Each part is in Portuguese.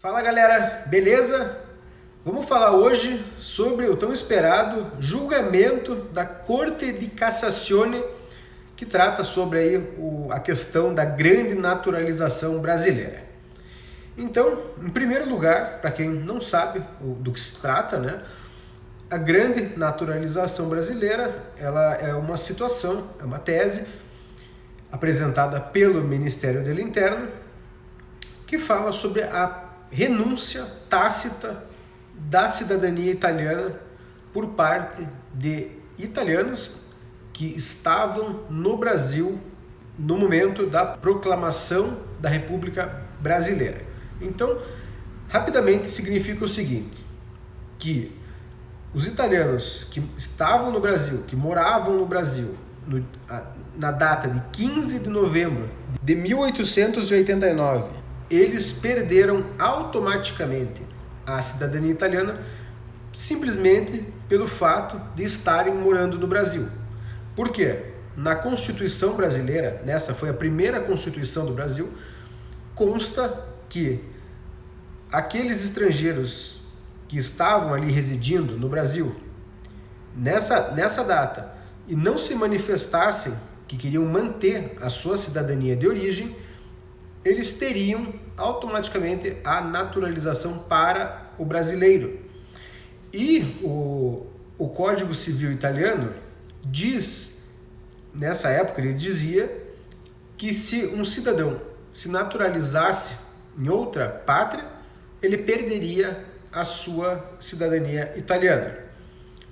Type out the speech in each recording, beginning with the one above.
Fala galera, beleza? Vamos falar hoje sobre o tão esperado julgamento da Corte di Cassazione, que trata sobre aí a questão da grande naturalização brasileira. Então, em primeiro lugar, para quem não sabe do que se trata, né, a grande naturalização brasileira, ela é uma situação, é uma tese apresentada pelo Ministério do Interno, que fala sobre a renúncia tácita da cidadania italiana por parte de italianos que estavam no Brasil no momento da proclamação da República Brasileira. Então, rapidamente significa o seguinte, que os italianos que estavam no Brasil, que moravam no Brasil, na data de 15 de novembro de 1889, eles perderam automaticamente a cidadania italiana simplesmente pelo fato de estarem morando no Brasil. Por quê? Na Constituição brasileira, nessa foi a primeira Constituição do Brasil, consta que aqueles estrangeiros que estavam ali residindo no Brasil nessa data e não se manifestassem que queriam manter a sua cidadania de origem, eles teriam automaticamente a naturalização para o brasileiro. E o Código Civil italiano diz, nessa época ele dizia, que se um cidadão se naturalizasse em outra pátria, ele perderia a sua cidadania italiana.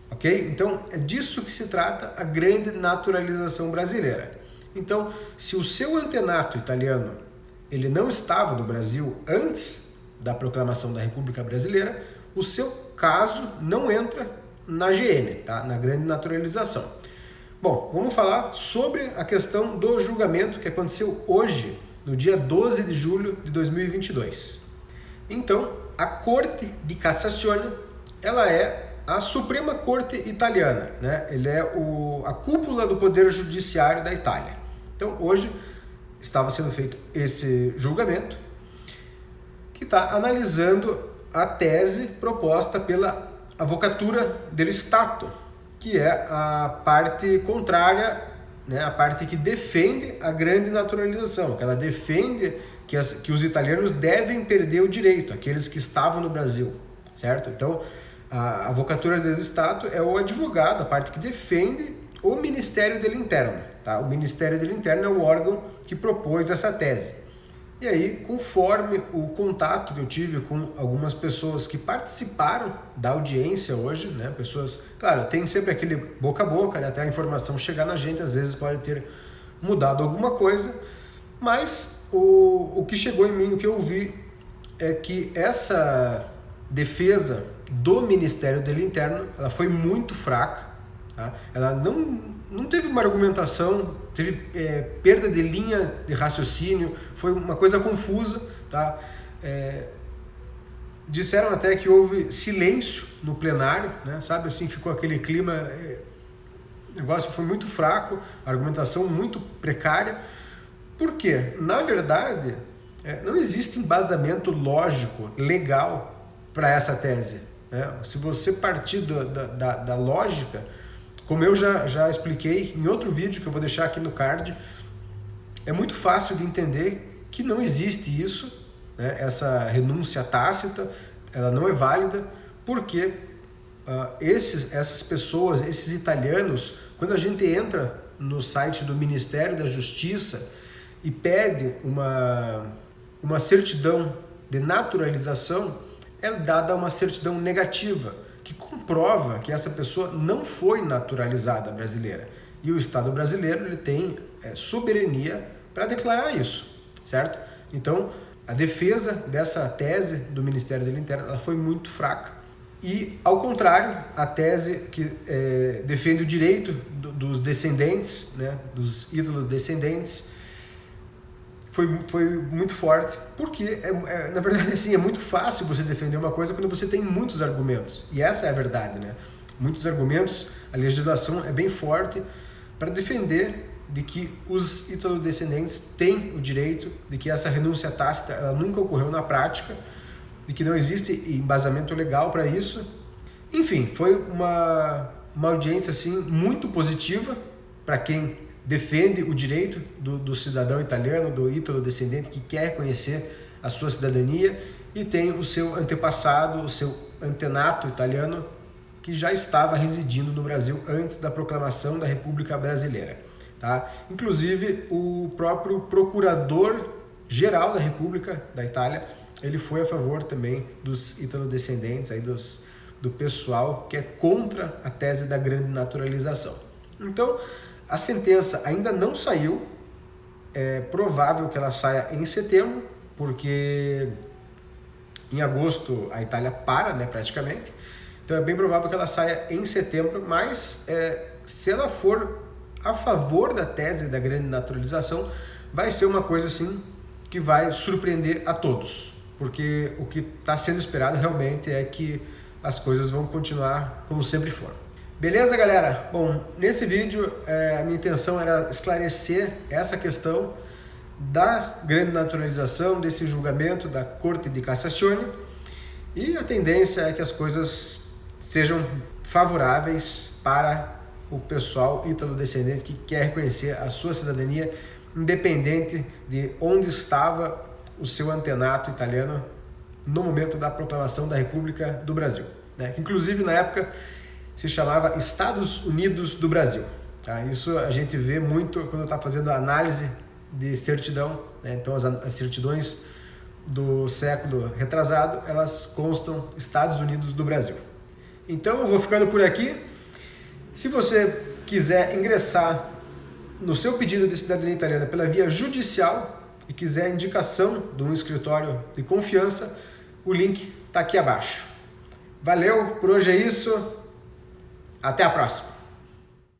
Ok? Então, é disso que se trata a grande naturalização brasileira. Então, se o seu antenato italiano ele não estava no Brasil antes da proclamação da República Brasileira, o seu caso não entra na GN, tá? Na grande naturalização. Bom, vamos falar sobre a questão do julgamento que aconteceu hoje, no dia 12 de julho de 2022. Então, a Corte di Cassazione, ela é a Suprema Corte italiana, né? Ele é a cúpula do Poder Judiciário da Itália. Então, hoje estava sendo feito esse julgamento, que está analisando a tese proposta pela Avvocatura dello Stato, que é a parte contrária, né, a parte que defende a grande naturalização, que ela defende que os italianos devem perder o direito, aqueles que estavam no Brasil, certo? Então, a Avvocatura dello Stato é o advogado, a parte que defende o Ministério do Interno. Tá? O Ministério do Interno é o órgão que propôs essa tese. E aí, conforme o contato que eu tive com algumas pessoas que participaram da audiência hoje, né? Pessoas, claro, tem sempre aquele boca a boca, né? Até a informação chegar na gente, às vezes pode ter mudado alguma coisa, mas o que chegou em mim, o que eu vi, é que essa defesa do Ministério do Interno, ela foi muito fraca, tá? Ela não teve uma argumentação, teve perda de linha de raciocínio, foi uma coisa confusa, tá? Disseram até que houve silêncio no plenário, né? Sabe assim, ficou aquele clima, o negócio foi muito fraco, a argumentação muito precária. Por quê? Na verdade, não existe embasamento lógico, legal para essa tese, né? Se você partir da lógica, como eu já expliquei em outro vídeo que eu vou deixar aqui no card, é muito fácil de entender que não existe isso, né? Essa renúncia tácita, ela não é válida, porque essas pessoas, esses italianos, quando a gente entra no site do Ministério da Justiça e pede uma certidão de naturalização, é dada uma certidão negativa, que comprova que essa pessoa não foi naturalizada brasileira. E o Estado brasileiro ele tem soberania para declarar isso, certo? Então, a defesa dessa tese do Ministério do Interno ela foi muito fraca. E, ao contrário, a tese que defende o direito dos descendentes, né, dos ítalo-descendentes, foi muito forte, porque na verdade assim, é muito fácil você defender uma coisa quando você tem muitos argumentos, e essa é a verdade, né? Muitos argumentos, a legislação é bem forte para defender de que os ítalo-descendentes têm o direito, de que essa renúncia tácita ela nunca ocorreu na prática, e que não existe embasamento legal para isso. Enfim, foi uma audiência assim muito positiva para quem defende o direito do cidadão italiano, do ítalo-descendente que quer reconhecer a sua cidadania e tem o seu antepassado, o seu antenato italiano que já estava residindo no Brasil antes da proclamação da República Brasileira. Tá? Inclusive, o próprio procurador-geral da República da Itália, ele foi a favor também dos ítalo-descendentes, aí do pessoal que é contra a tese da grande naturalização. Então, a sentença ainda não saiu, é provável que ela saia em setembro, porque em agosto a Itália para, né, praticamente. Então é bem provável que ela saia em setembro, mas se ela for a favor da tese da grande naturalização, vai ser uma coisa assim que vai surpreender a todos, porque o que está sendo esperado realmente é que as coisas vão continuar como sempre foram. Beleza, galera? Bom, nesse vídeo a minha intenção era esclarecer essa questão da grande naturalização, desse julgamento da Corte di Cassazione, e a tendência é que as coisas sejam favoráveis para o pessoal ítalo-descendente que quer reconhecer a sua cidadania, independente de onde estava o seu antenato italiano no momento da proclamação da República do Brasil, né? Inclusive, na época, se chamava Estados Unidos do Brasil. Tá? Isso a gente vê muito quando está fazendo a análise de certidão, né? Então as certidões do século retrasado, elas constam Estados Unidos do Brasil. Então eu vou ficando por aqui. Se você quiser ingressar no seu pedido de cidadania italiana pela via judicial e quiser indicação de um escritório de confiança, o link está aqui abaixo. Valeu, por hoje é isso. Até a próxima!